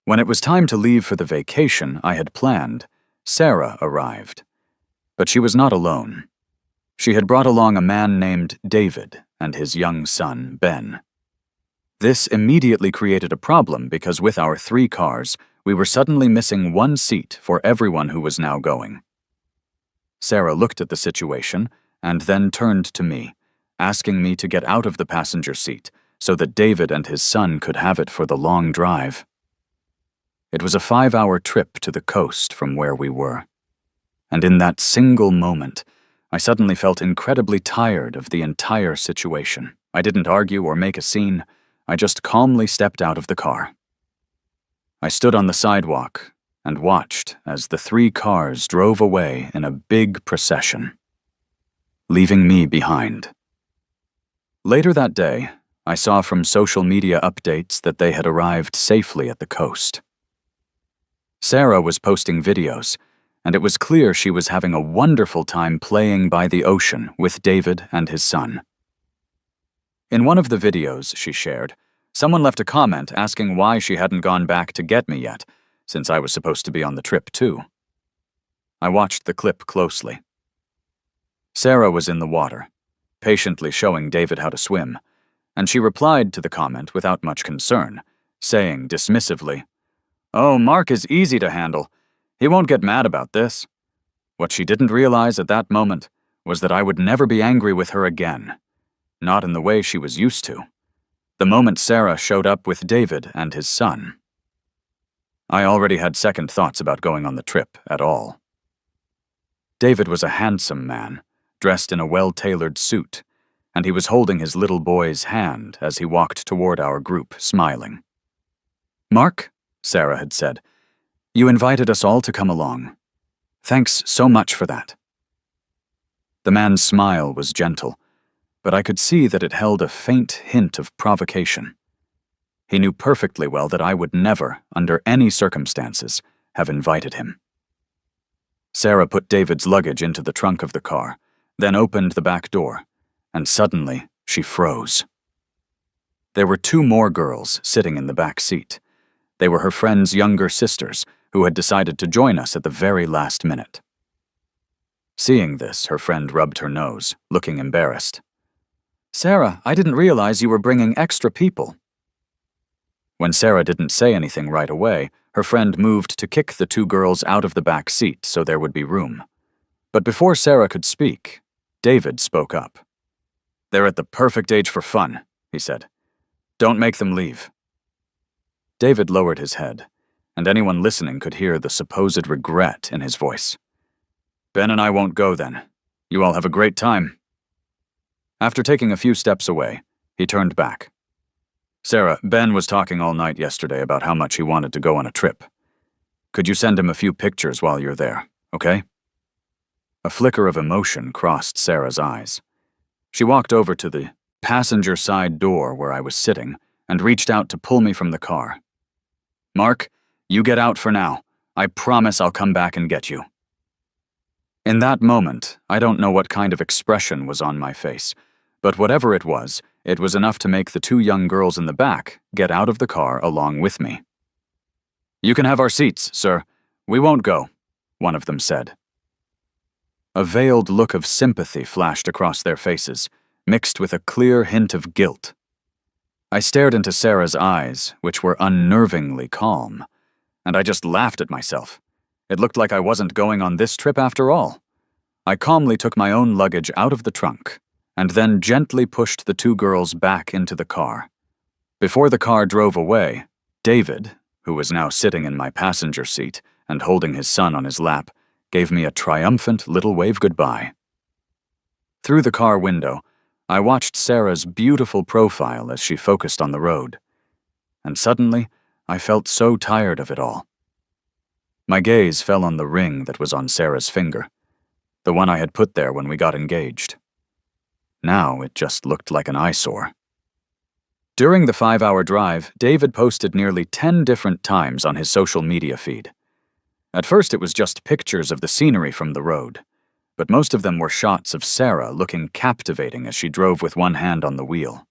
When it was time to leave for the vacation I had planned, Sarah arrived. But she was not alone. She had brought along a man named David and his young son, Ben. This immediately created a problem because with our 3 cars, we were suddenly missing 1 seat for everyone who was now going. Sarah looked at the situation and then turned to me, asking me to get out of the passenger seat so that David and his son could have it for the long drive. It was a 5-hour trip to the coast from where we were. And in that single moment, I suddenly felt incredibly tired of the entire situation. I didn't argue or make a scene. I just calmly stepped out of the car. I stood on the sidewalk and watched as the 3 cars drove away in a big procession, leaving me behind. Later that day, I saw from social media updates that they had arrived safely at the coast. Sarah was posting videos, and it was clear she was having a wonderful time playing by the ocean with David and his son. In one of the videos she shared, someone left a comment asking why she hadn't gone back to get me yet, since I was supposed to be on the trip too. I watched the clip closely. Sarah was in the water, patiently showing David how to swim, and she replied to the comment without much concern, saying dismissively, "Oh, Mark is easy to handle. He won't get mad about this." What she didn't realize at that moment was that I would never be angry with her again, not in the way she was used to, the moment Sarah showed up with David and his son. I already had second thoughts about going on the trip at all. David was a handsome man, dressed in a well-tailored suit, and he was holding his little boy's hand as he walked toward our group, smiling. "Mark," Sarah had said, "you invited us all to come along. Thanks so much for that." The man's smile was gentle, but I could see that it held a faint hint of provocation. He knew perfectly well that I would never, under any circumstances, have invited him. Sarah put David's luggage into the trunk of the car, then opened the back door, and suddenly she froze. There were 2 more girls sitting in the back seat. They were her friend's younger sisters, who had decided to join us at the very last minute. Seeing this, her friend rubbed her nose, looking embarrassed. "Sarah, I didn't realize you were bringing extra people." When Sarah didn't say anything right away, her friend moved to kick the 2 girls out of the back seat so there would be room. But before Sarah could speak, David spoke up. "They're at the perfect age for fun," he said. "Don't make them leave." David lowered his head, and anyone listening could hear the supposed regret in his voice. "Ben and I won't go then. You all have a great time." After taking a few steps away, he turned back. "Sarah, Ben was talking all night yesterday about how much he wanted to go on a trip. Could you send him a few pictures while you're there, okay?" A flicker of emotion crossed Sarah's eyes. She walked over to the passenger side door where I was sitting and reached out to pull me from the car. "Mark, you get out for now. I promise I'll come back and get you." In that moment, I don't know what kind of expression was on my face, but whatever it was enough to make the 2 young girls in the back get out of the car along with me. "You can have our seats, sir. We won't go," one of them said. A veiled look of sympathy flashed across their faces, mixed with a clear hint of guilt. I stared into Sarah's eyes, which were unnervingly calm, and I just laughed at myself. It looked like I wasn't going on this trip after all. I calmly took my own luggage out of the trunk, and then gently pushed the 2 girls back into the car. Before the car drove away, David, who was now sitting in my passenger seat and holding his son on his lap, gave me a triumphant little wave goodbye. Through the car window, I watched Sarah's beautiful profile as she focused on the road, and suddenly I felt so tired of it all. My gaze fell on the ring that was on Sarah's finger, the one I had put there when we got engaged. Now it just looked like an eyesore. During the 5-hour drive, David posted nearly 10 different times on his social media feed. At first it was just pictures of the scenery from the road, but most of them were shots of Sarah looking captivating as she drove with one hand on the wheel.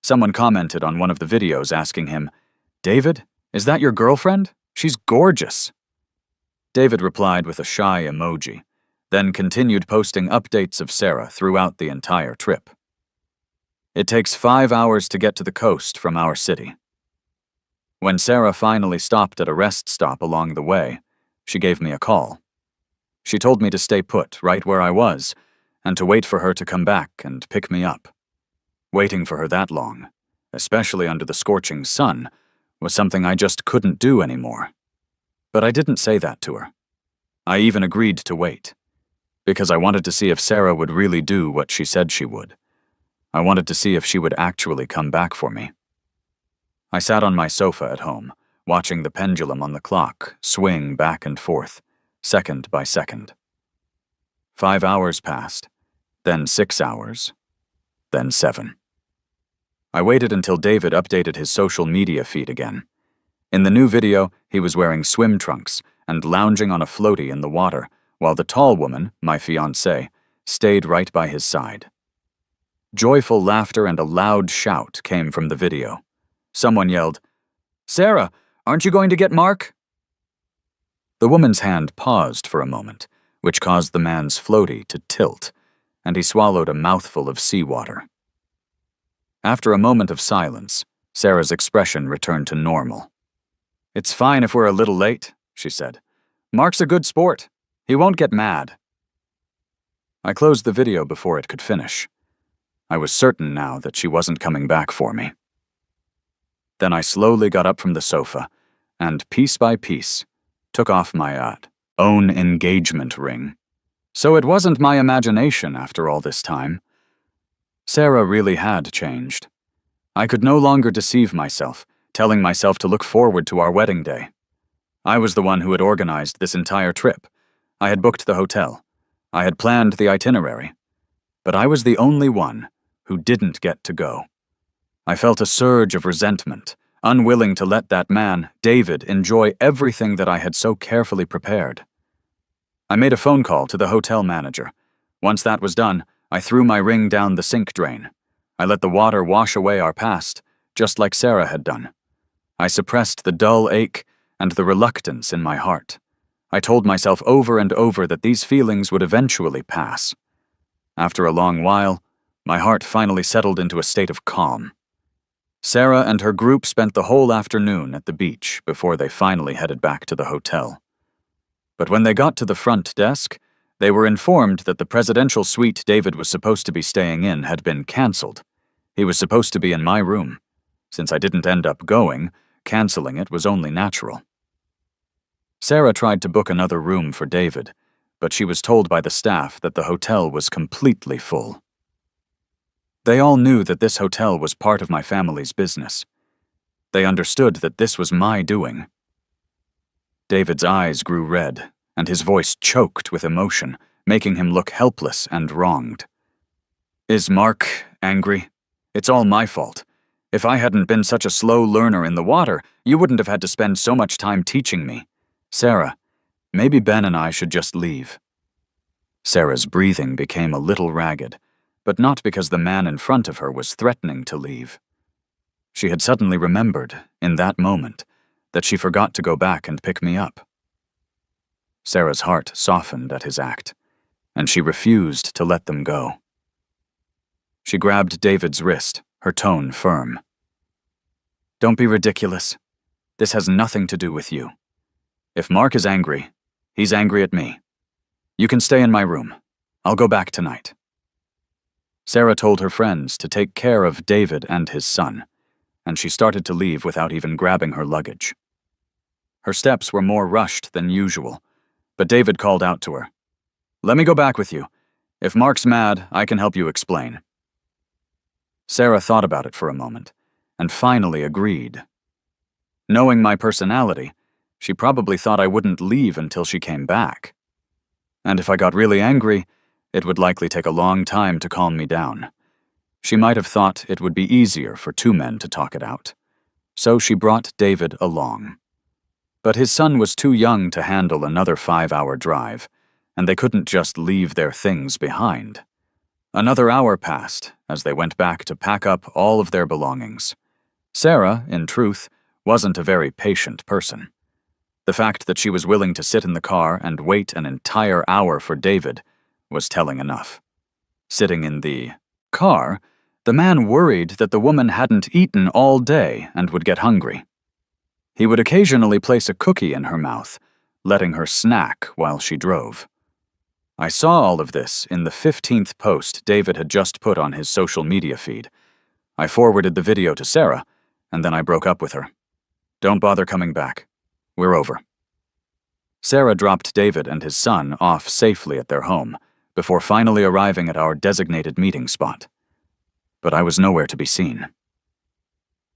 Someone commented on one of the videos asking him, "David, Is that your girlfriend? She's gorgeous." David replied with a shy emoji, then continued posting updates of Sarah throughout the entire trip. It takes 5 hours to get to the coast from our city. When Sarah finally stopped at a rest stop along the way, she gave me a call. She told me to stay put right where I was and to wait for her to come back and pick me up. Waiting for her that long, especially under the scorching sun, was something I just couldn't do anymore. But I didn't say that to her. I even agreed to wait, because I wanted to see if Sarah would really do what she said she would. I wanted to see if she would actually come back for me. I sat on my sofa at home, watching the pendulum on the clock swing back and forth, second by second. 5 hours passed, then 6 hours, then 7. I waited until David updated his social media feed again. In the new video, he was wearing swim trunks and lounging on a floaty in the water, while the tall woman, my fiancée, stayed right by his side. Joyful laughter and a loud shout came from the video. Someone yelled, "Sarah, aren't you going to get Mark?" The woman's hand paused for a moment, which caused the man's floaty to tilt, and he swallowed a mouthful of seawater. After a moment of silence, Sarah's expression returned to normal. "It's fine if we're a little late," she said. "Mark's a good sport. He won't get mad." I closed the video before it could finish. I was certain now that she wasn't coming back for me. Then I slowly got up from the sofa and, piece by piece, took off my own engagement ring. So it wasn't my imagination after all this time. Sarah really had changed. I could no longer deceive myself, telling myself to look forward to our wedding day. I was the one who had organized this entire trip. I had booked the hotel. I had planned the itinerary. But I was the only one who didn't get to go. I felt a surge of resentment, unwilling to let that man, David, enjoy everything that I had so carefully prepared. I made a phone call to the hotel manager. Once that was done, I threw my ring down the sink drain. I let the water wash away our past, just like Sarah had done. I suppressed the dull ache and the reluctance in my heart. I told myself over and over that these feelings would eventually pass. After a long while, my heart finally settled into a state of calm. Sarah and her group spent the whole afternoon at the beach before they finally headed back to the hotel. But when they got to the front desk, they were informed that the presidential suite David was supposed to be staying in had been canceled. He was supposed to be in my room. Since I didn't end up going, canceling it was only natural. Sarah tried to book another room for David, but she was told by the staff that the hotel was completely full. They all knew that this hotel was part of my family's business. They understood that this was my doing. David's eyes grew red, and his voice choked with emotion, making him look helpless and wronged. "Is Mark angry? It's all my fault. If I hadn't been such a slow learner in the water, you wouldn't have had to spend so much time teaching me. Sarah, maybe Ben and I should just leave." Sarah's breathing became a little ragged, but not because the man in front of her was threatening to leave. She had suddenly remembered, in that moment, that she forgot to go back and pick me up. Sarah's heart softened at his act, and she refused to let them go. She grabbed David's wrist, her tone firm. "Don't be ridiculous. This has nothing to do with you. If Mark is angry, he's angry at me. You can stay in my room. I'll go back tonight." Sarah told her friends to take care of David and his son, and she started to leave without even grabbing her luggage. Her steps were more rushed than usual, but David called out to her. "Let me go back with you. If Mark's mad, I can help you explain." Sarah thought about it for a moment, and finally agreed. Knowing my personality, she probably thought I wouldn't leave until she came back. And if I got really angry, it would likely take a long time to calm me down. She might have thought it would be easier for two men to talk it out. So she brought David along. But his son was too young to handle another 5-hour drive, and they couldn't just leave their things behind. Another hour passed as they went back to pack up all of their belongings. Sarah, in truth, wasn't a very patient person. The fact that she was willing to sit in the car and wait an entire hour for David was telling enough. Sitting in the car, the man worried that the woman hadn't eaten all day and would get hungry. He would occasionally place a cookie in her mouth, letting her snack while she drove. I saw all of this in the 15th post David had just put on his social media feed. I forwarded the video to Sarah, and then I broke up with her. Don't bother coming back. We're over. Sarah dropped David and his son off safely at their home, before finally arriving at our designated meeting spot. But I was nowhere to be seen.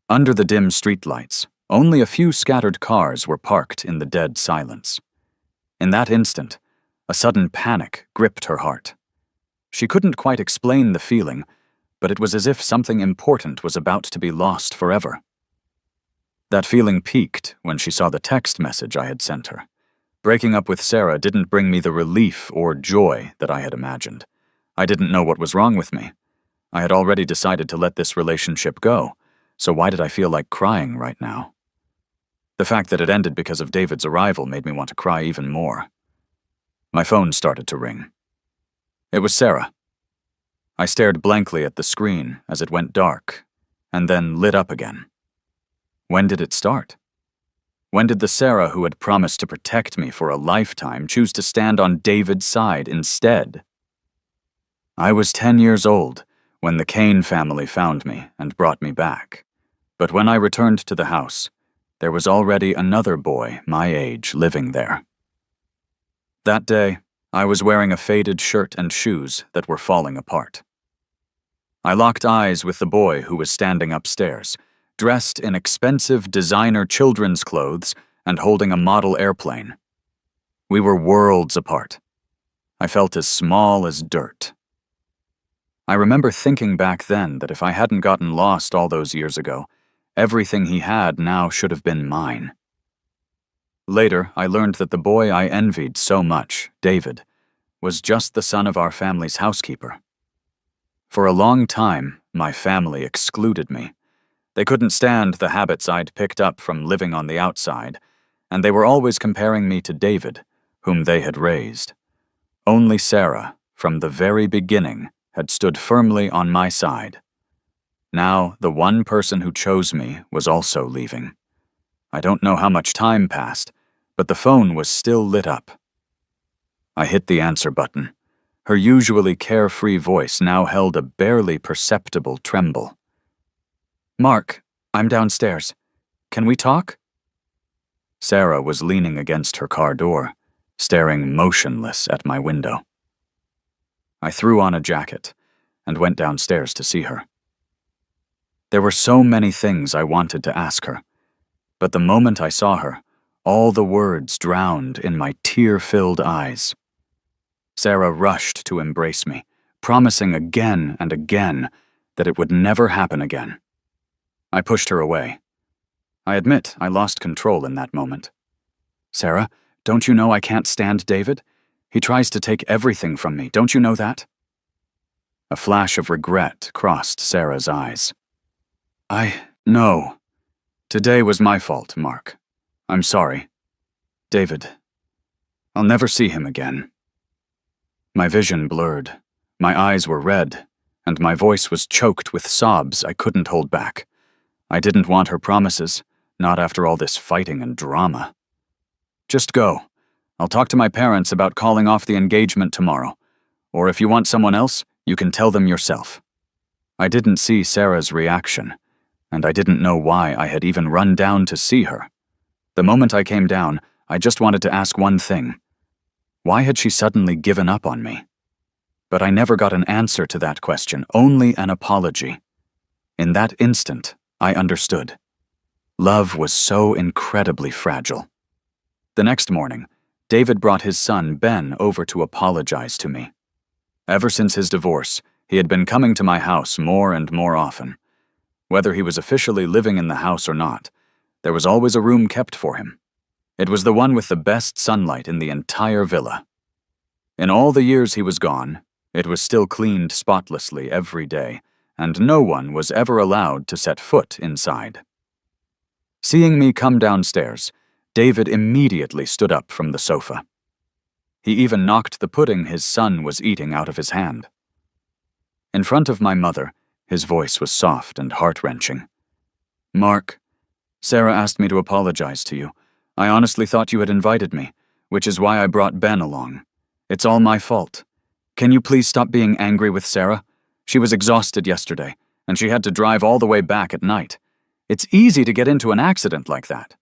Under the dim streetlights, only a few scattered cars were parked in the dead silence. In that instant, a sudden panic gripped her heart. She couldn't quite explain the feeling, but it was as if something important was about to be lost forever. That feeling peaked when she saw the text message I had sent her. Breaking up with Sarah didn't bring me the relief or joy that I had imagined. I didn't know what was wrong with me. I had already decided to let this relationship go, so why did I feel like crying right now? The fact that it ended because of David's arrival made me want to cry even more. My phone started to ring. It was Sarah. I stared blankly at the screen as it went dark, and then lit up again. When did it start? When did the Sarah who had promised to protect me for a lifetime choose to stand on David's side instead? I was 10 years old when the Kane family found me and brought me back. But when I returned to the house, there was already another boy my age living there. That day, I was wearing a faded shirt and shoes that were falling apart. I locked eyes with the boy who was standing upstairs, dressed in expensive designer children's clothes and holding a model airplane. We were worlds apart. I felt as small as dirt. I remember thinking back then that if I hadn't gotten lost all those years ago, everything he had now should have been mine. Later, I learned that the boy I envied so much, David, was just the son of our family's housekeeper. For a long time, my family excluded me. They couldn't stand the habits I'd picked up from living on the outside, and they were always comparing me to David, whom they had raised. Only Sarah, from the very beginning, had stood firmly on my side. Now, the one person who chose me was also leaving. I don't know how much time passed, but the phone was still lit up. I hit the answer button. Her usually carefree voice now held a barely perceptible tremble. "Mark, I'm downstairs. Can we talk?" Sarah was leaning against her car door, staring motionless at my window. I threw on a jacket and went downstairs to see her. There were so many things I wanted to ask her, but the moment I saw her, all the words drowned in my tear-filled eyes. Sarah rushed to embrace me, promising again and again that it would never happen again. I pushed her away. I admit I lost control in that moment. "Sarah, don't you know I can't stand David? He tries to take everything from me, don't you know that?" A flash of regret crossed Sarah's eyes. No. Today was my fault, Mark. I'm sorry. David, I'll never see him again." My vision blurred, my eyes were red, and my voice was choked with sobs I couldn't hold back. I didn't want her promises, not after all this fighting and drama. "Just go. I'll talk to my parents about calling off the engagement tomorrow. Or if you want someone else, you can tell them yourself." I didn't see Sarah's reaction, and I didn't know why I had even run down to see her. The moment I came down, I just wanted to ask one thing. Why had she suddenly given up on me? But I never got an answer to that question, only an apology. In that instant, I understood. Love was so incredibly fragile. The next morning, David brought his son, Ben, over to apologize to me. Ever since his divorce, he had been coming to my house more and more often. Whether he was officially living in the house or not, there was always a room kept for him. It was the one with the best sunlight in the entire villa. In all the years he was gone, it was still cleaned spotlessly every day, and no one was ever allowed to set foot inside. Seeing me come downstairs, David immediately stood up from the sofa. He even knocked the pudding his son was eating out of his hand. In front of my mother, his voice was soft and heart-wrenching. "Mark, Sarah asked me to apologize to you. I honestly thought you had invited me, which is why I brought Ben along. It's all my fault. Can you please stop being angry with Sarah? She was exhausted yesterday, and she had to drive all the way back at night. It's easy to get into an accident like that."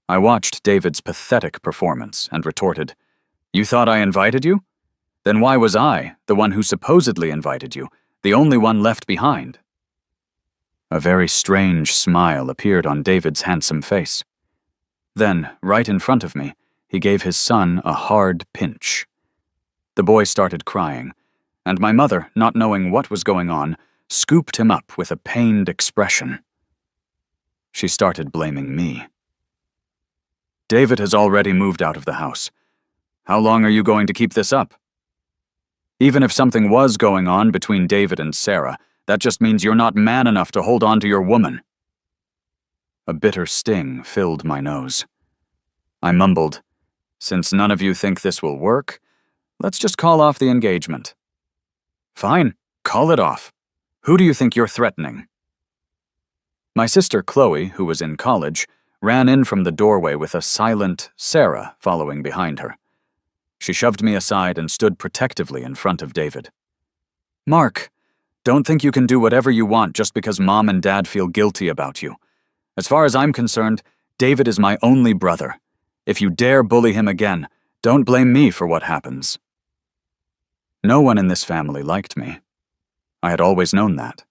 I watched David's pathetic performance and retorted, "You thought I invited you? Then why was I, the one who supposedly invited you, the only one left behind?" A very strange smile appeared on David's handsome face. Then, right in front of me, he gave his son a hard pinch. The boy started crying, and my mother, not knowing what was going on, scooped him up with a pained expression. She started blaming me. "David has already moved out of the house. How long are you going to keep this up? Even if something was going on between David and Sarah, that just means you're not man enough to hold on to your woman." A bitter sting filled my nose. I mumbled, "Since none of you think this will work, let's just call off the engagement." "Fine, call it off. Who do you think you're threatening?" My sister Chloe, who was in college, ran in from the doorway with a silent Sarah following behind her. She shoved me aside and stood protectively in front of David. "Mark, don't think you can do whatever you want just because Mom and Dad feel guilty about you. As far as I'm concerned, David is my only brother. If you dare bully him again, don't blame me for what happens." No one in this family liked me. I had always known that.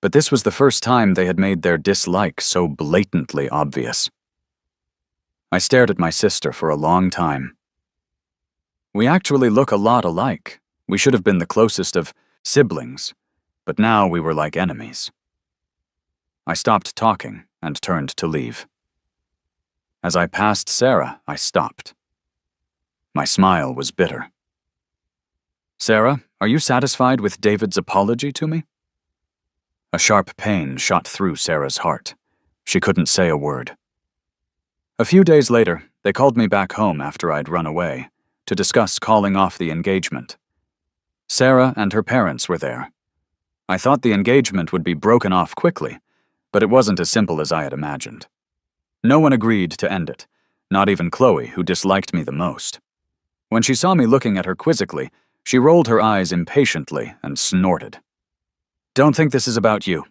But this was the first time they had made their dislike so blatantly obvious. I stared at my sister for a long time. We actually look a lot alike. We should have been the closest of siblings, but now we were like enemies. I stopped talking and turned to leave. As I passed Sarah, I stopped. My smile was bitter. "Sarah, are you satisfied with David's apology to me?" A sharp pain shot through Sarah's heart. She couldn't say a word. A few days later, they called me back home after I'd run away to discuss calling off the engagement. Sarah and her parents were there. I thought the engagement would be broken off quickly, but it wasn't as simple as I had imagined. No one agreed to end it, not even Chloe, who disliked me the most. When she saw me looking at her quizzically, she rolled her eyes impatiently and snorted. "Don't think this is about you.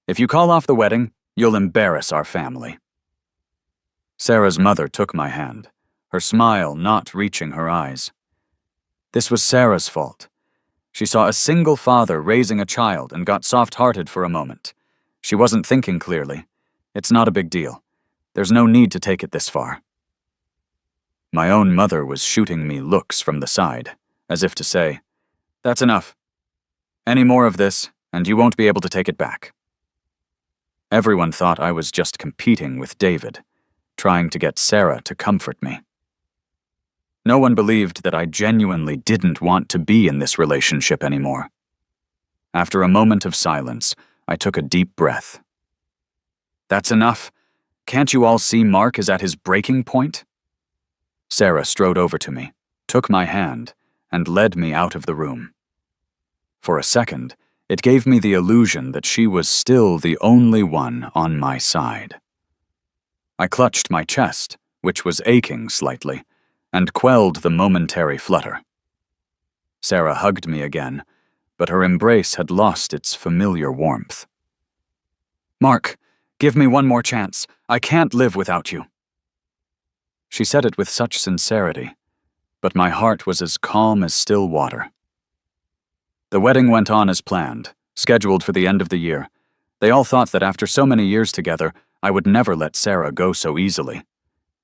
If you call off the wedding, you'll embarrass our family." Sarah's mother took my hand, her smile not reaching her eyes. This was Sarah's fault. She saw a single father raising a child and got soft-hearted for a moment. She wasn't thinking clearly. It's not a big deal. There's no need to take it this far. My own mother was shooting me looks from the side, as if to say, "That's enough. Any more of this, and you won't be able to take it back." Everyone thought I was just competing with David, trying to get Sarah to comfort me. No one believed that I genuinely didn't want to be in this relationship anymore. After a moment of silence, I took a deep breath. "That's enough. Can't you all see Mark is at his breaking point?" Sarah strode over to me, took my hand, and led me out of the room. For a second, it gave me the illusion that she was still the only one on my side. I clutched my chest, which was aching slightly, and quelled the momentary flutter. Sarah hugged me again, but her embrace had lost its familiar warmth. "Mark, give me one more chance. I can't live without you." She said it with such sincerity, but my heart was as calm as still water. The wedding went on as planned, scheduled for the end of the year. They all thought that after so many years together, I would never let Sarah go so easily.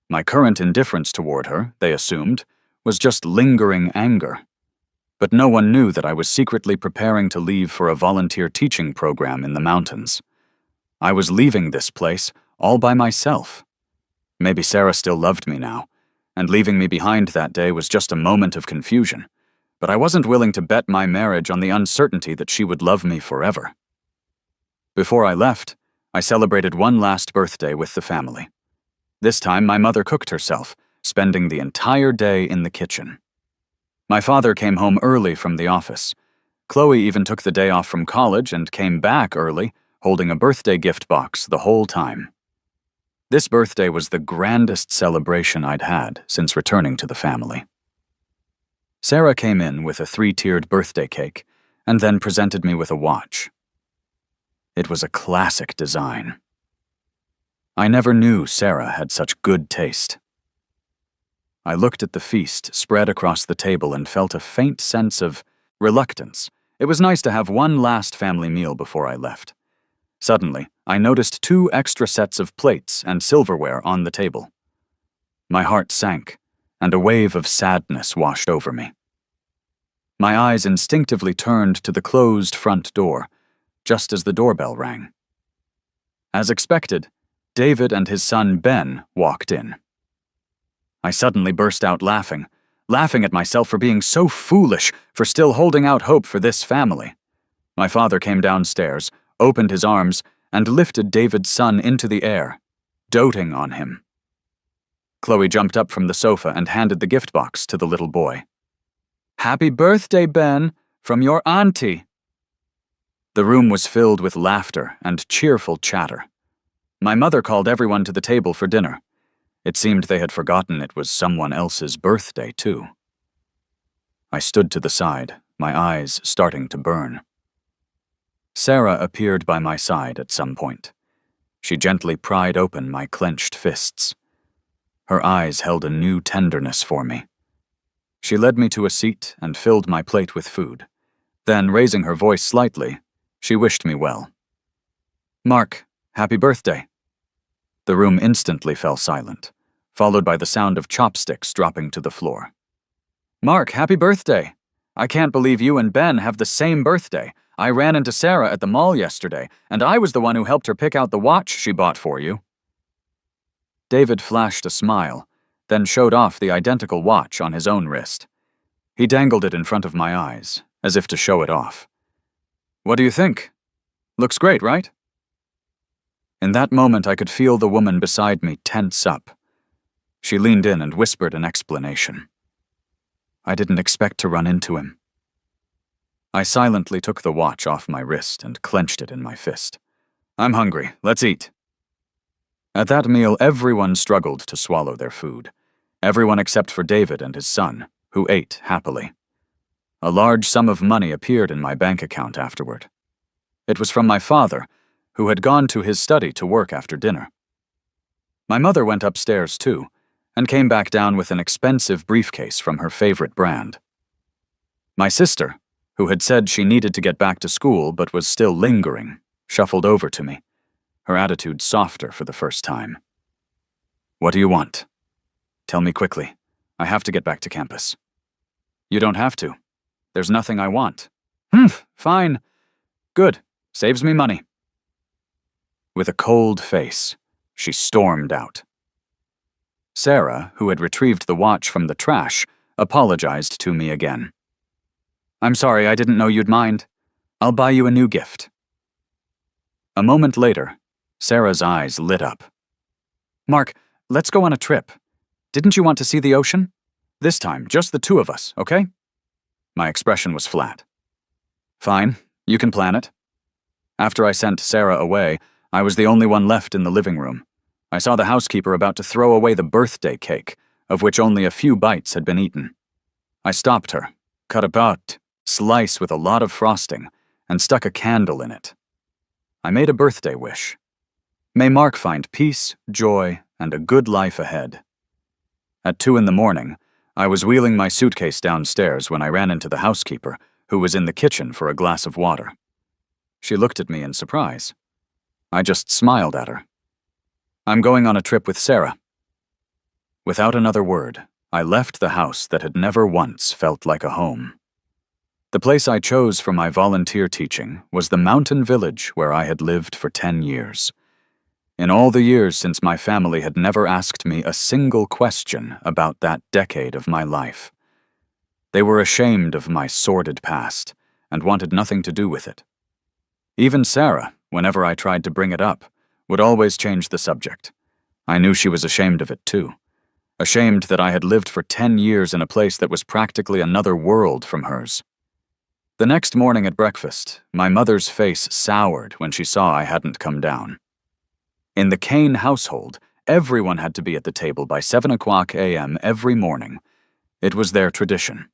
My current indifference toward her, they assumed, was just lingering anger. But no one knew that I was secretly preparing to leave for a volunteer teaching program in the mountains. I was leaving this place all by myself. Maybe Sarah still loved me now, and leaving me behind that day was just a moment of confusion, but I wasn't willing to bet my marriage on the uncertainty that she would love me forever. Before I left, I celebrated one last birthday with the family. This time, my mother cooked herself, spending the entire day in the kitchen. My father came home early from the office. Chloe even took the day off from college and came back early, holding a birthday gift box the whole time. This birthday was the grandest celebration I'd had since returning to the family. Sarah came in with a 3-tiered birthday cake and then presented me with a watch. It was a classic design. I never knew Sarah had such good taste. I looked at the feast spread across the table and felt a faint sense of reluctance. It was nice to have one last family meal before I left. Suddenly, I noticed 2 extra sets of plates and silverware on the table. My heart sank, and a wave of sadness washed over me. My eyes instinctively turned to the closed front door, just as the doorbell rang. As expected, David and his son Ben walked in. I suddenly burst out laughing at myself for being so foolish, for still holding out hope for this family. My father came downstairs, opened his arms, and lifted David's son into the air, doting on him. Chloe jumped up from the sofa and handed the gift box to the little boy. "Happy birthday, Ben, from your auntie." The room was filled with laughter and cheerful chatter. My mother called everyone to the table for dinner. It seemed they had forgotten it was someone else's birthday, too. I stood to the side, my eyes starting to burn. Sarah appeared by my side at some point. She gently pried open my clenched fists. Her eyes held a new tenderness for me. She led me to a seat and filled my plate with food. Then, raising her voice slightly, she wished me well. "Mark, happy birthday." The room instantly fell silent, followed by the sound of chopsticks dropping to the floor. "Mark, happy birthday. I can't believe you and Ben have the same birthday. I ran into Sarah at the mall yesterday, and I was the one who helped her pick out the watch she bought for you." David flashed a smile, then showed off the identical watch on his own wrist. He dangled it in front of my eyes, as if to show it off. "What do you think? Looks great, right?" In that moment, I could feel the woman beside me tense up. She leaned in and whispered an explanation. "I didn't expect to run into him." I silently took the watch off my wrist and clenched it in my fist. "I'm hungry. Let's eat." At that meal, everyone struggled to swallow their food. Everyone except for David and his son, who ate happily. A large sum of money appeared in my bank account afterward. It was from my father, who had gone to his study to work after dinner. My mother went upstairs too, and came back down with an expensive briefcase from her favorite brand. My sister, who had said she needed to get back to school but was still lingering, shuffled over to me, her attitude softer for the first time. "What do you want? Tell me quickly. I have to get back to campus." "You don't have to. There's nothing I want." Fine. Good. Saves me money." With a cold face, she stormed out. Sarah, who had retrieved the watch from the trash, apologized to me again. "I'm sorry, I didn't know you'd mind. I'll buy you a new gift." A moment later, Sarah's eyes lit up. "Mark, let's go on a trip. Didn't you want to see the ocean? This time, just the 2 of us, okay?" My expression was flat. "Fine, you can plan it." After I sent Sarah away, I was the only one left in the living room. I saw the housekeeper about to throw away the birthday cake, of which only a few bites had been eaten. I stopped her, cut a part, slice with a lot of frosting, and stuck a candle in it. I made a birthday wish. May Mark find peace, joy, and a good life ahead. At 2 a.m, I was wheeling my suitcase downstairs when I ran into the housekeeper, who was in the kitchen for a glass of water. She looked at me in surprise. I just smiled at her. "I'm going on a trip with Sarah." Without another word, I left the house that had never once felt like a home. The place I chose for my volunteer teaching was the mountain village where I had lived for 10 years. In all the years since my family had never asked me a single question about that decade of my life. They were ashamed of my sordid past and wanted nothing to do with it. Even Sarah, whenever I tried to bring it up, would always change the subject. I knew she was ashamed of it, too. Ashamed that I had lived for 10 years in a place that was practically another world from hers. The next morning at breakfast, my mother's face soured when she saw I hadn't come down. In the Kane household, everyone had to be at the table by 7:00 a.m. every morning. It was their tradition.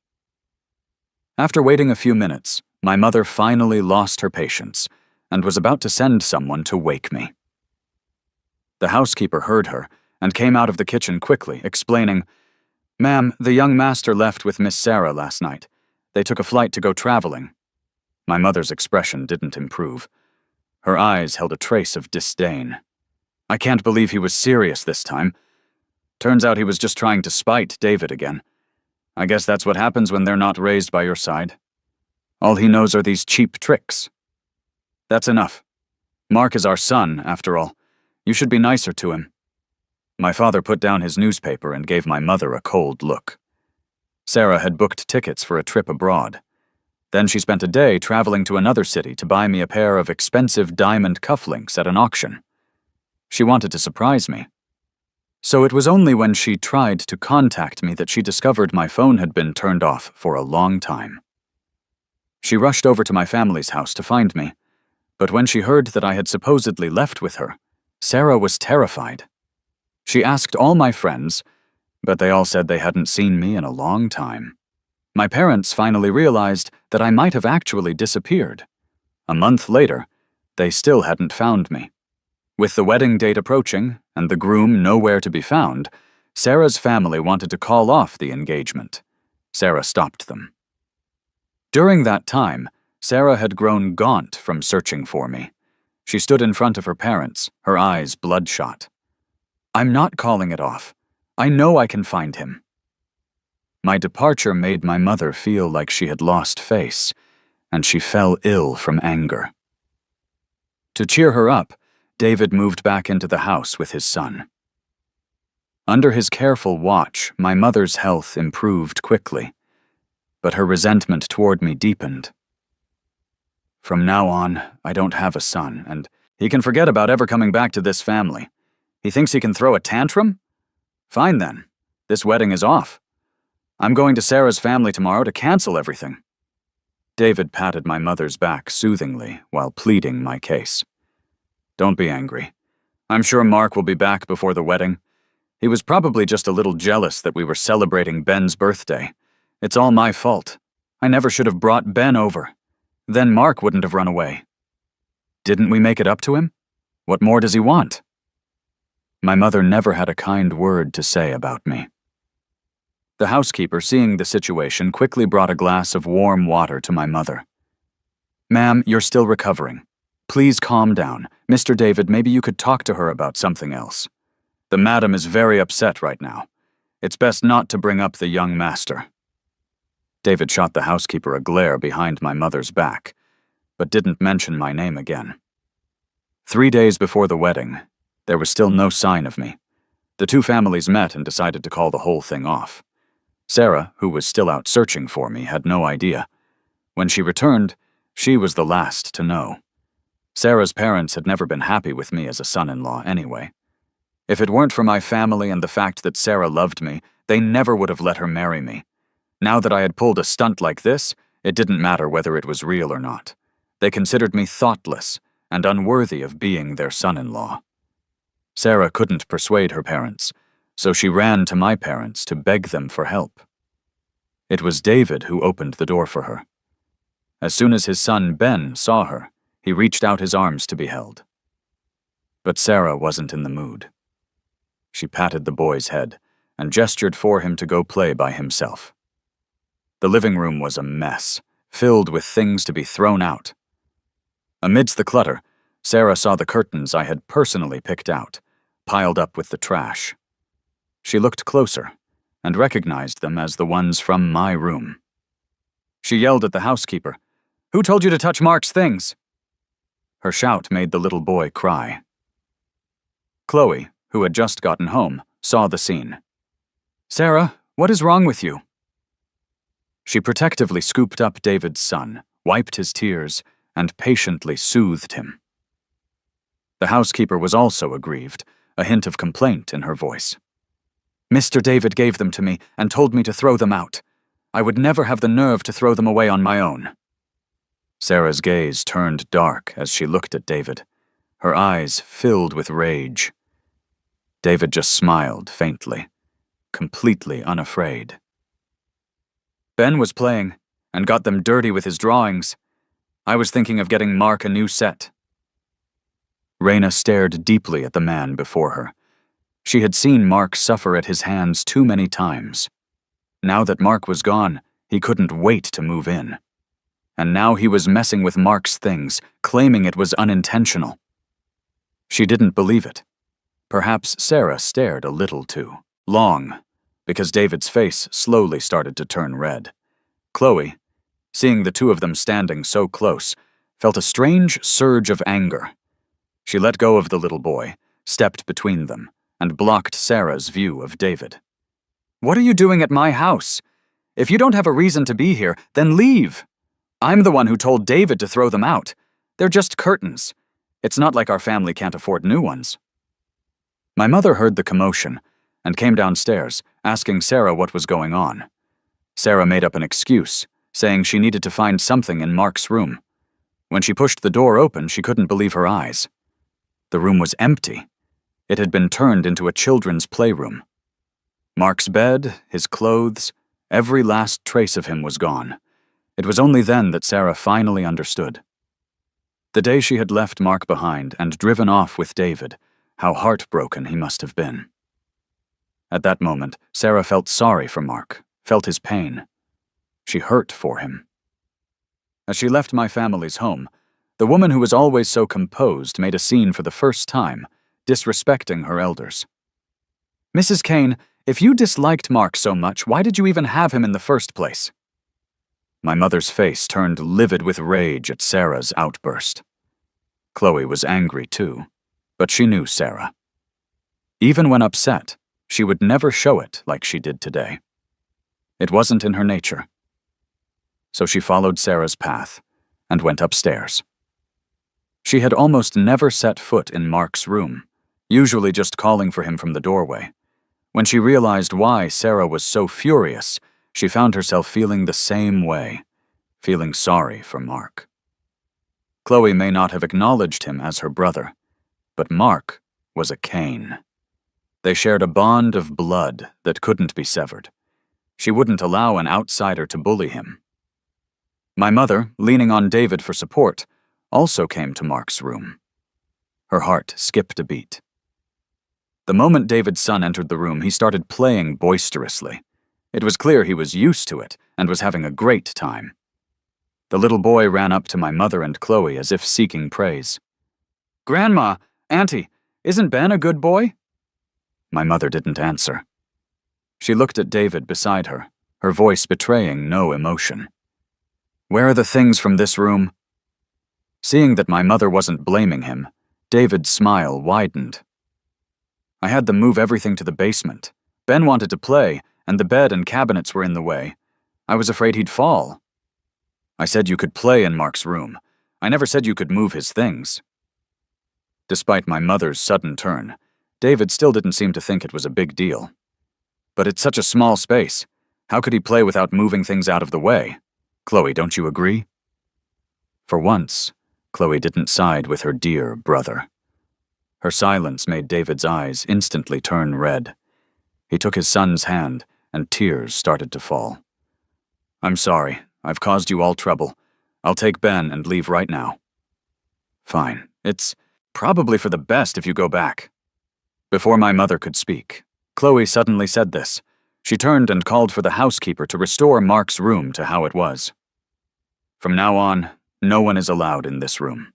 After waiting a few minutes, my mother finally lost her patience and was about to send someone to wake me. The housekeeper heard her and came out of the kitchen quickly, explaining, "Ma'am, the young master left with Miss Sarah last night. They took a flight to go traveling." My mother's expression didn't improve. Her eyes held a trace of disdain. "I can't believe he was serious this time. Turns out he was just trying to spite David again. I guess that's what happens when they're not raised by your side. All he knows are these cheap tricks. That's enough. Mark is our son, after all. You should be nicer to him." My father put down his newspaper and gave my mother a cold look. Sarah had booked tickets for a trip abroad. Then she spent a day traveling to another city to buy me a pair of expensive diamond cufflinks at an auction. She wanted to surprise me. So it was only when she tried to contact me that she discovered my phone had been turned off for a long time. She rushed over to my family's house to find me, but when she heard that I had supposedly left with her, Sarah was terrified. She asked all my friends, but they all said they hadn't seen me in a long time. My parents finally realized that I might have actually disappeared. A month later, they still hadn't found me. With the wedding date approaching and the groom nowhere to be found, Sarah's family wanted to call off the engagement. Sarah stopped them. During that time, Sarah had grown gaunt from searching for me. She stood in front of her parents, her eyes bloodshot. "I'm not calling it off. I know I can find him." My departure made my mother feel like she had lost face, and she fell ill from anger. To cheer her up, David moved back into the house with his son. Under his careful watch, my mother's health improved quickly, but her resentment toward me deepened. "From now on, I don't have a son, and he can forget about ever coming back to this family. He thinks he can throw a tantrum? Fine then. This wedding is off. I'm going to Sarah's family tomorrow to cancel everything." David patted my mother's back soothingly while pleading my case. "Don't be angry. I'm sure Mark will be back before the wedding. He was probably just a little jealous that we were celebrating Ben's birthday. It's all my fault. I never should have brought Ben over. Then Mark wouldn't have run away. Didn't we make it up to him? What more does he want?" My mother never had a kind word to say about me. The housekeeper, seeing the situation, quickly brought a glass of warm water to my mother. "Ma'am, you're still recovering. Please calm down. Mr. David, maybe you could talk to her about something else. The madam is very upset right now. It's best not to bring up the young master." David shot the housekeeper a glare behind my mother's back, but didn't mention my name again. 3 days before the wedding, there was still no sign of me. The two families met and decided to call the whole thing off. Sarah, who was still out searching for me, had no idea. When she returned, she was the last to know. Sarah's parents had never been happy with me as a son-in-law anyway. If it weren't for my family and the fact that Sarah loved me, they never would have let her marry me. Now that I had pulled a stunt like this, it didn't matter whether it was real or not. They considered me thoughtless and unworthy of being their son-in-law. Sarah couldn't persuade her parents, so she ran to my parents to beg them for help. It was David who opened the door for her. As soon as his son Ben saw her, he reached out his arms to be held. But Sarah wasn't in the mood. She patted the boy's head and gestured for him to go play by himself. The living room was a mess, filled with things to be thrown out. Amidst the clutter, Sarah saw the curtains I had personally picked out, piled up with the trash. She looked closer and recognized them as the ones from my room. She yelled at the housekeeper, "Who told you to touch Mark's things?" Her shout made the little boy cry. Chloe, who had just gotten home, saw the scene. "Sarah, what is wrong with you?" She protectively scooped up David's son, wiped his tears, and patiently soothed him. The housekeeper was also aggrieved, a hint of complaint in her voice. "Mr. David gave them to me and told me to throw them out. I would never have the nerve to throw them away on my own." Sarah's gaze turned dark as she looked at David, her eyes filled with rage. David just smiled faintly, completely unafraid. "Ben was playing and got them dirty with his drawings. I was thinking of getting Mark a new set." Raina stared deeply at the man before her. She had seen Mark suffer at his hands too many times. Now that Mark was gone, he couldn't wait to move in. And now he was messing with Mark's things, claiming it was unintentional. She didn't believe it. Perhaps Sarah stared a little too long, because David's face slowly started to turn red. Chloe, seeing the two of them standing so close, felt a strange surge of anger. She let go of the little boy, stepped between them, and blocked Sarah's view of David. "What are you doing at my house? If you don't have a reason to be here, then leave. I'm the one who told David to throw them out. They're just curtains. It's not like our family can't afford new ones." My mother heard the commotion and came downstairs, asking Sarah what was going on. Sarah made up an excuse, saying she needed to find something in Mark's room. When she pushed the door open, she couldn't believe her eyes. The room was empty. It had been turned into a children's playroom. Mark's bed, his clothes, every last trace of him was gone. It was only then that Sarah finally understood. The day she had left Mark behind and driven off with David, how heartbroken he must have been. At that moment, Sarah felt sorry for Mark, felt his pain. She hurt for him. As she left my family's home, the woman who was always so composed made a scene for the first time, disrespecting her elders. "Mrs. Kane, if you disliked Mark so much, why did you even have him in the first place?" My mother's face turned livid with rage at Sarah's outburst. Chloe was angry too, but she knew Sarah. Even when upset, she would never show it like she did today. It wasn't in her nature. So she followed Sarah's path and went upstairs. She had almost never set foot in Mark's room, usually just calling for him from the doorway. When she realized why Sarah was so furious, she found herself feeling the same way, feeling sorry for Mark. Chloe may not have acknowledged him as her brother, but Mark was a Kane. They shared a bond of blood that couldn't be severed. She wouldn't allow an outsider to bully him. My mother, leaning on David for support, also came to Mark's room. Her heart skipped a beat. The moment David's son entered the room, he started playing boisterously. It was clear he was used to it and was having a great time. The little boy ran up to my mother and Chloe as if seeking praise. "Grandma, Auntie, isn't Ben a good boy?" My mother didn't answer. She looked at David beside her, her voice betraying no emotion. "Where are the things from this room?" Seeing that my mother wasn't blaming him, David's smile widened. "I had them move everything to the basement. Ben wanted to play, and the bed and cabinets were in the way. I was afraid he'd fall. I said you could play in Mark's room. I never said you could move his things." Despite my mother's sudden turn, David still didn't seem to think it was a big deal. "But it's such a small space. How could he play without moving things out of the way? Chloe, don't you agree?" For once, Chloe didn't side with her dear brother. Her silence made David's eyes instantly turn red. He took his son's hand, and tears started to fall. "I'm sorry. I've caused you all trouble. I'll take Ben and leave right now." "Fine. It's probably for the best if you go back." Before my mother could speak, Chloe suddenly said this. She turned and called for the housekeeper to restore Mark's room to how it was. "From now on, no one is allowed in this room."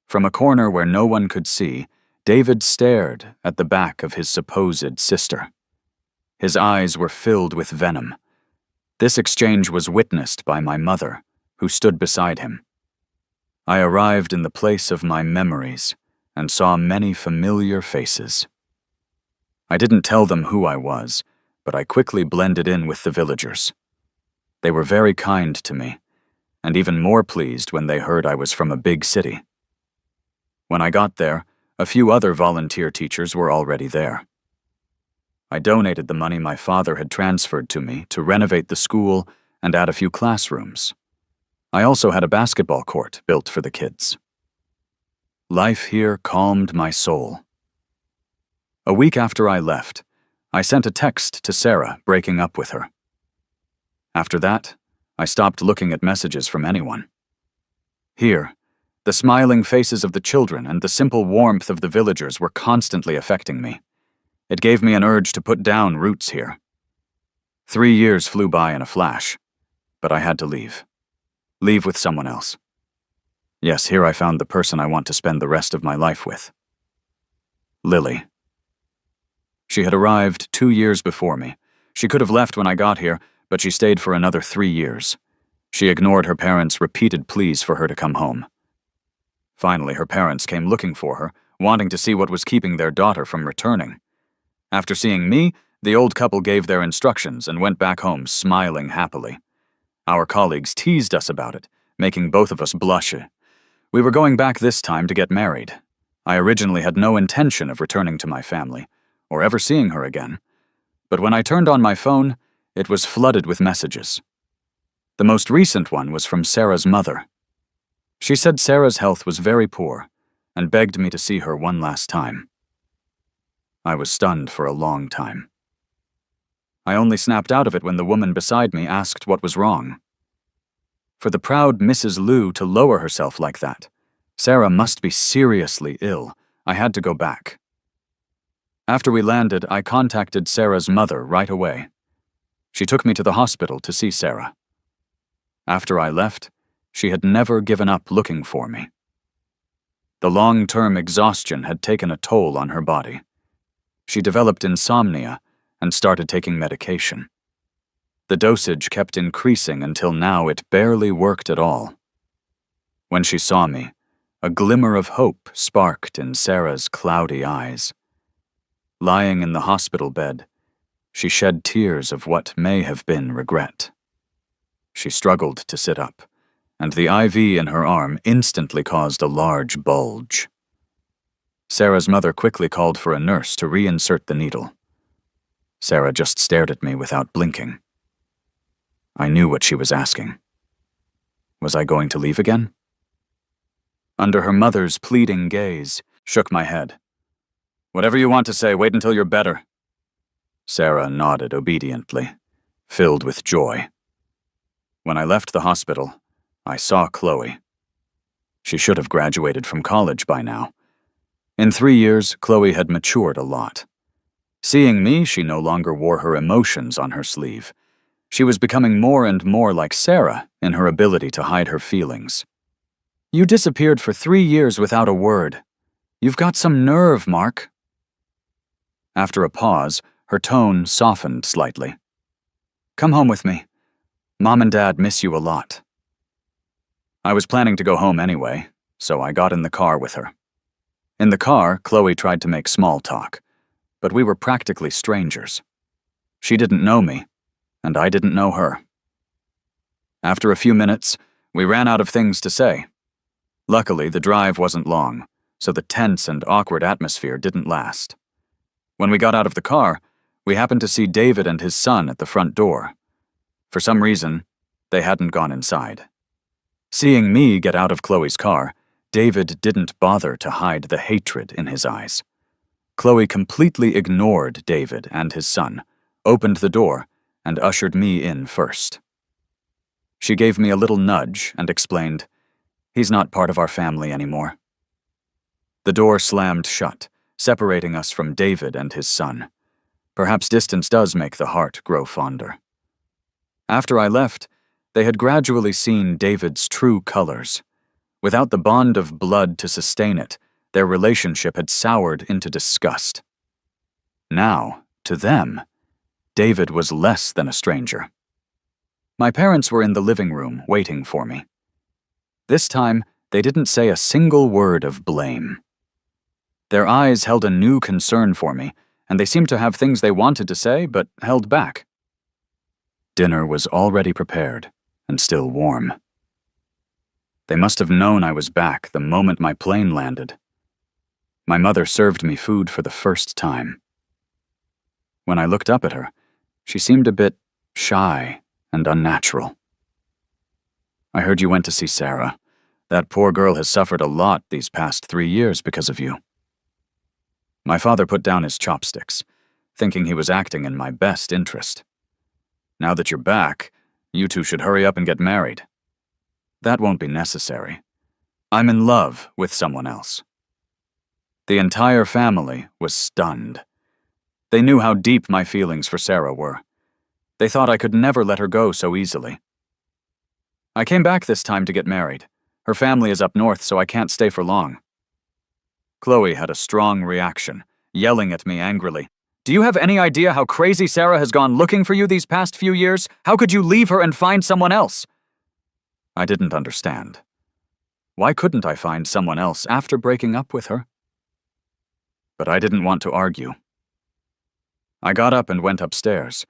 From a corner where no one could see, David stared at the back of his supposed sister. His eyes were filled with venom. This exchange was witnessed by my mother, who stood beside him. I arrived in the place of my memories and saw many familiar faces. I didn't tell them who I was, but I quickly blended in with the villagers. They were very kind to me, and even more pleased when they heard I was from a big city. When I got there, a few other volunteer teachers were already there. I donated the money my father had transferred to me to renovate the school and add a few classrooms. I also had a basketball court built for the kids. Life here calmed my soul. A week after I left, I sent a text to Sarah breaking up with her. After that, I stopped looking at messages from anyone. Here, the smiling faces of the children and the simple warmth of the villagers were constantly affecting me. It gave me an urge to put down roots here. 3 years flew by in a flash, but I had to leave. Leave with someone else. Yes, here I found the person I want to spend the rest of my life with. Lily. She had arrived 2 years before me. She could have left when I got here, but she stayed for another 3 years. She ignored her parents' repeated pleas for her to come home. Finally, her parents came looking for her, wanting to see what was keeping their daughter from returning. After seeing me, the old couple gave their instructions and went back home smiling happily. Our colleagues teased us about it, making both of us blush. We were going back this time to get married. I originally had no intention of returning to my family, or ever seeing her again. But when I turned on my phone, it was flooded with messages. The most recent one was from Sarah's mother. She said Sarah's health was very poor and begged me to see her one last time. I was stunned for a long time. I only snapped out of it when the woman beside me asked what was wrong. For the proud Mrs. Liu to lower herself like that, Sarah must be seriously ill. I had to go back. After we landed, I contacted Sarah's mother right away. She took me to the hospital to see Sarah. After I left, she had never given up looking for me. The long-term exhaustion had taken a toll on her body. She developed insomnia and started taking medication. The dosage kept increasing until now it barely worked at all. When she saw me, a glimmer of hope sparked in Sarah's cloudy eyes. Lying in the hospital bed, she shed tears of what may have been regret. She struggled to sit up, and the IV in her arm instantly caused a large bulge. Sarah's mother quickly called for a nurse to reinsert the needle. Sarah just stared at me without blinking. I knew what she was asking. Was I going to leave again? Under her mother's pleading gaze, shook my head. Whatever you want to say, wait until you're better. Sarah nodded obediently, filled with joy. When I left the hospital, I saw Chloe. She should have graduated from college by now. In 3 years, Chloe had matured a lot. Seeing me, she no longer wore her emotions on her sleeve. She was becoming more and more like Sarah in her ability to hide her feelings. You disappeared for 3 years without a word. You've got some nerve, Mark. After a pause, her tone softened slightly. Come home with me. Mom and Dad miss you a lot. I was planning to go home anyway, so I got in the car with her. In the car, Chloe tried to make small talk, but we were practically strangers. She didn't know me, and I didn't know her. After a few minutes, we ran out of things to say. Luckily, the drive wasn't long, so the tense and awkward atmosphere didn't last. When we got out of the car, we happened to see David and his son at the front door. For some reason, they hadn't gone inside. Seeing me get out of Chloe's car, David didn't bother to hide the hatred in his eyes. Chloe completely ignored David and his son, opened the door, and ushered me in first. She gave me a little nudge and explained, "He's not part of our family anymore." The door slammed shut, separating us from David and his son. Perhaps distance does make the heart grow fonder. After I left, they had gradually seen David's true colors. Without the bond of blood to sustain it, their relationship had soured into disgust. Now, to them, David was less than a stranger. My parents were in the living room waiting for me. This time, they didn't say a single word of blame. Their eyes held a new concern for me, and they seemed to have things they wanted to say but held back. Dinner was already prepared and still warm. They must have known I was back the moment my plane landed, My mother served me food for the first time. When I looked up at her, she seemed a bit shy and unnatural. I heard you went to see Sarah. That poor girl has suffered a lot these past 3 years because of you. My father put down his chopsticks, thinking he was acting in my best interest. Now that you're back, you two should hurry up and get married. That won't be necessary. I'm in love with someone else. The entire family was stunned. They knew how deep my feelings for Sarah were. They thought I could never let her go so easily. I came back this time to get married. Her family is up north, so I can't stay for long. Chloe had a strong reaction, yelling at me angrily. Do you have any idea how crazy Sarah has gone looking for you these past few years? How could you leave her and find someone else? I didn't understand. Why couldn't I find someone else after breaking up with her? But I didn't want to argue. I got up and went upstairs.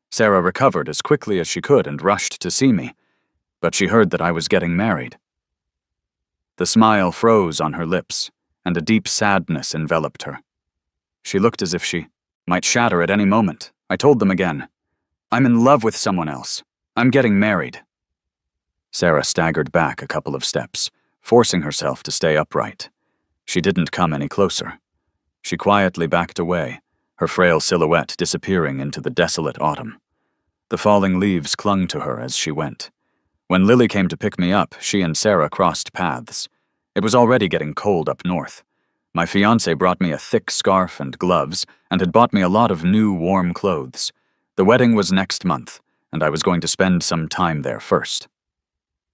Sarah recovered as quickly as she could and rushed to see me, but she heard that I was getting married. The smile froze on her lips, and a deep sadness enveloped her. She looked as if she might shatter at any moment. I told them again, I'm in love with someone else. I'm getting married. Sarah staggered back a couple of steps, forcing herself to stay upright. She didn't come any closer. She quietly backed away, her frail silhouette disappearing into the desolate autumn. The falling leaves clung to her as she went. When Lily came to pick me up, she and Sarah crossed paths. It was already getting cold up north. My fiancé brought me a thick scarf and gloves and had bought me a lot of new warm clothes. The wedding was next month, and I was going to spend some time there first.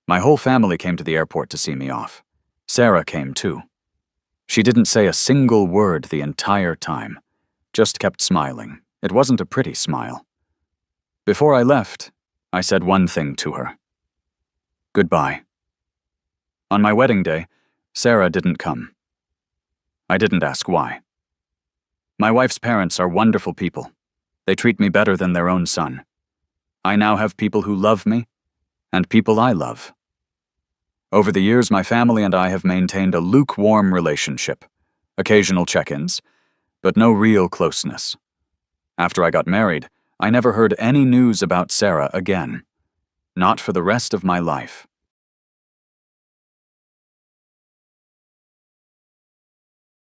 My whole family came to the airport to see me off. Sarah came too. She didn't say a single word the entire time, just kept smiling. It wasn't a pretty smile. Before I left, I said one thing to her. Goodbye. On my wedding day, Sarah didn't come. I didn't ask why. My wife's parents are wonderful people. They treat me better than their own son. I now have people who love me, and people I love. Over the years, my family and I have maintained a lukewarm relationship, occasional check-ins, but no real closeness. After I got married, I never heard any news about Sarah again. Not for the rest of my life.